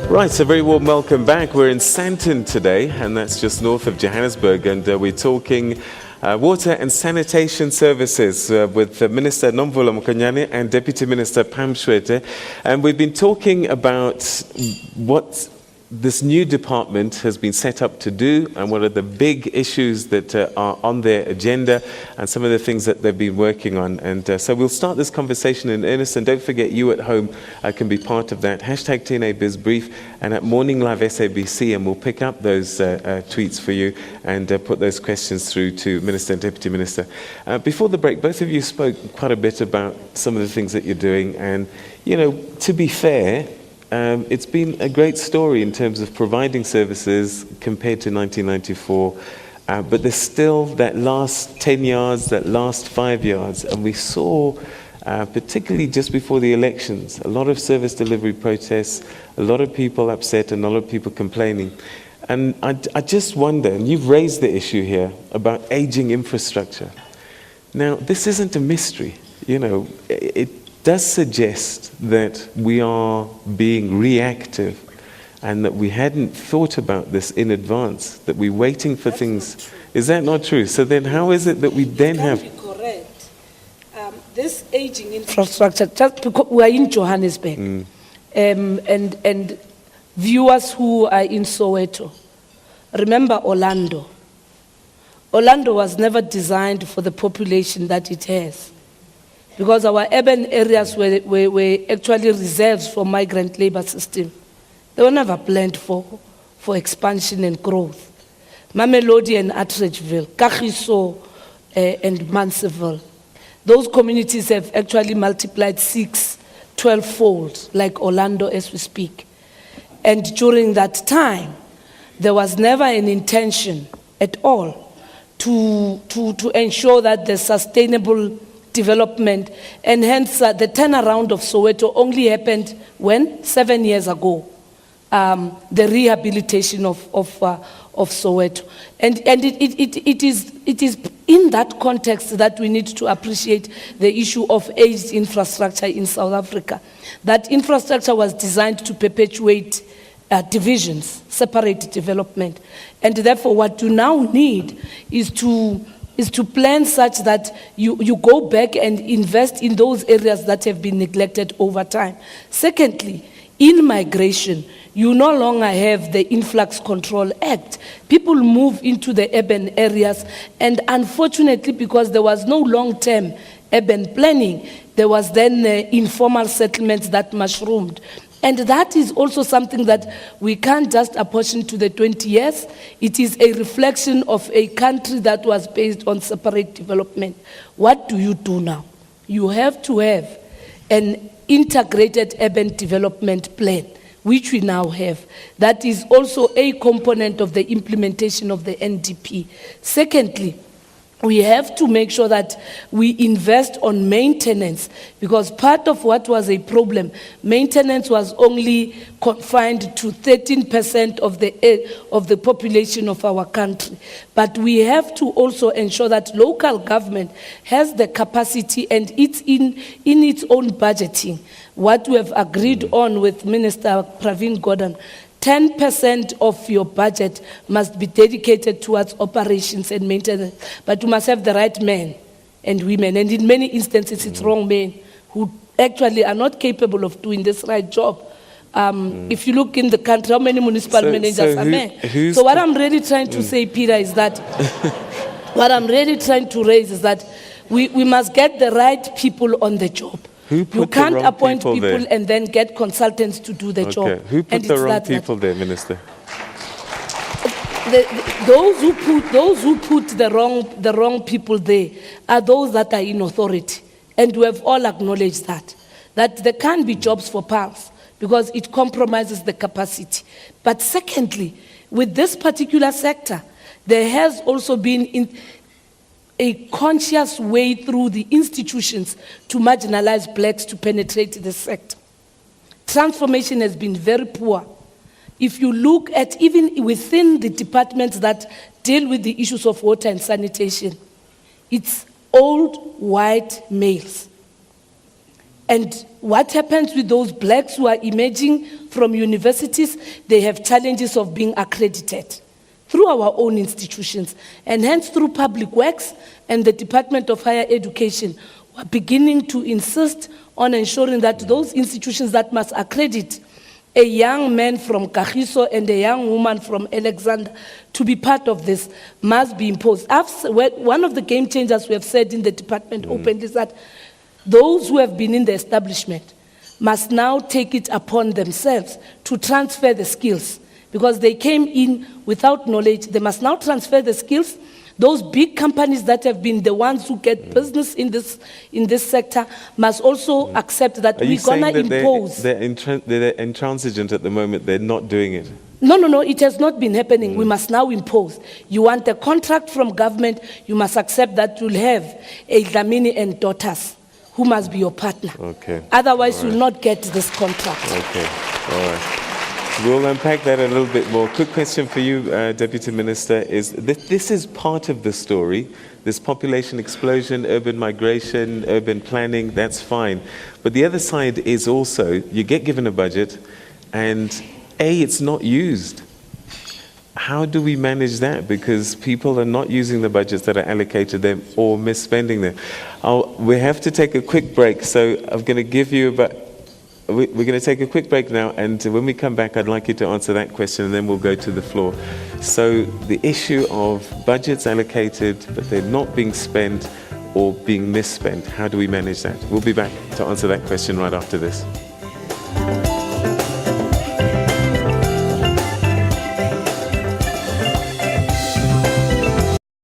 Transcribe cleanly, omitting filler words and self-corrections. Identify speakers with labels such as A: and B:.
A: Right, so very warm welcome back. We're in Sandton today, and that's just north of Johannesburg, and we're talking water and sanitation services with Minister Nomvula Mokonyane and Deputy Minister Pam Shwete. And we've been talking about what this new department has been set up to do and what are the big issues that are on their agenda and some of the things that they've been working on. And so we'll start this conversation in earnest, and don't forget you at home can be part of that. Hashtag TNA Biz Brief and at Morning Live SABC, and we'll pick up those tweets for you and put those questions through to Minister and Deputy Minister. Before the break, both of you spoke quite a bit about some of the things that you're doing, and you know, to be fair, it's been a great story in terms of providing services compared to 1994, but there's still that last 10 yards, that last 5 yards, and we saw, particularly just before the elections, a lot of service delivery protests, a lot of people upset, and a lot of people complaining. And I just wonder, and you've raised the issue here about aging infrastructure. Now, this isn't a mystery, you know, it does suggest that we are being reactive and that we hadn't thought about this in advance, that we're waiting for things. Is that not true? So then how is it that we then have...
B: Be correct. This aging infrastructure, just because we are in Johannesburg, and viewers who are in Soweto, remember Orlando. Orlando was never designed for the population that it has, because our urban areas were actually reserves for migrant labor system. They were never planned for expansion and growth. Mamelodi and Atteridgeville, Kagiso and Manseville, those communities have actually multiplied 12-fold, like Orlando as we speak. And during that time, there was never an intention at all to ensure that the sustainable development, and hence the turnaround of Soweto only happened when 7 years ago, the rehabilitation of Soweto, and it is in that context that we need to appreciate the issue of aged infrastructure in South Africa. That infrastructure was designed to perpetuate divisions, separate development, and therefore what you now need is to plan such that you go back and invest in those areas that have been neglected over time. Secondly, in migration, you no longer have the Influx Control Act. People move into the urban areas, and unfortunately, because there was no long-term urban planning, there was then informal settlements that mushroomed. And that is also something that we can't just apportion to the 20 years. It is a reflection of a country that was based on separate development. What do you do now? You have to have an integrated urban development plan, which we now have. That is also a component of the implementation of the NDP. Secondly, we have to make sure that we invest on maintenance, because part of what was a problem, maintenance was only confined to 13% of the population of our country. But we have to also ensure that local government has the capacity, and it's in its own budgeting. What we have agreed on with Minister Pravin Gordhan, 10% of your budget must be dedicated towards operations and maintenance, but you must have the right men and women, and in many instances it's wrong men who actually are not capable of doing this right job. If you look in the country, how many municipal managers are men? So what I'm really trying to say, Peter, is that what I'm really trying to raise is that we must get the right people on the job. You can't appoint people and then get consultants to do the job.
A: Who put the wrong people there, Minister?
B: Those who put the wrong people there are those that are in authority, and we have all acknowledged that there can't be jobs for PALs because it compromises the capacity. But secondly, with this particular sector, there has also been a conscious way through the institutions to marginalize blacks to penetrate the sector. Transformation has been very poor. If you look at even within the departments that deal with the issues of water and sanitation, it's old white males. And what happens with those blacks who are emerging from universities? They have challenges of being accredited through our own institutions, and hence through Public Works and the Department of Higher Education. We're beginning to insist on ensuring that those institutions that must accredit a young man from Kagiso and a young woman from Alexander to be part of this must be imposed. One of the game changers we have said in the department openly is that those who have been in the establishment must now take it upon themselves to transfer the skills, because they came in without knowledge. They must now transfer the skills. Those big companies that have been the ones who get business in this sector must also accept that we're gonna impose.
A: They're intransigent at the moment, they're not doing it?
B: No, it has not been happening. We must now impose. You want a contract from government, you must accept that you'll have a Dlamini and daughters who must be your partner.
A: Okay.
B: Otherwise, you'll not get this contract.
A: Okay, all right. We'll unpack that a little bit more. Quick question for you, Deputy Minister, is this is part of the story, this population explosion, urban migration, urban planning, that's fine. But the other side is also, you get given a budget and it's not used. How do we manage that? Because people are not using the budgets that are allocated them or misspending them. We have to take a quick break, so I'm going to give you about... We're going to take a quick break now, and when we come back, I'd like you to answer that question, and then we'll go to the floor. So the issue of budgets allocated, but they're not being spent or being misspent, how do we manage that? We'll be back to answer that question right after this.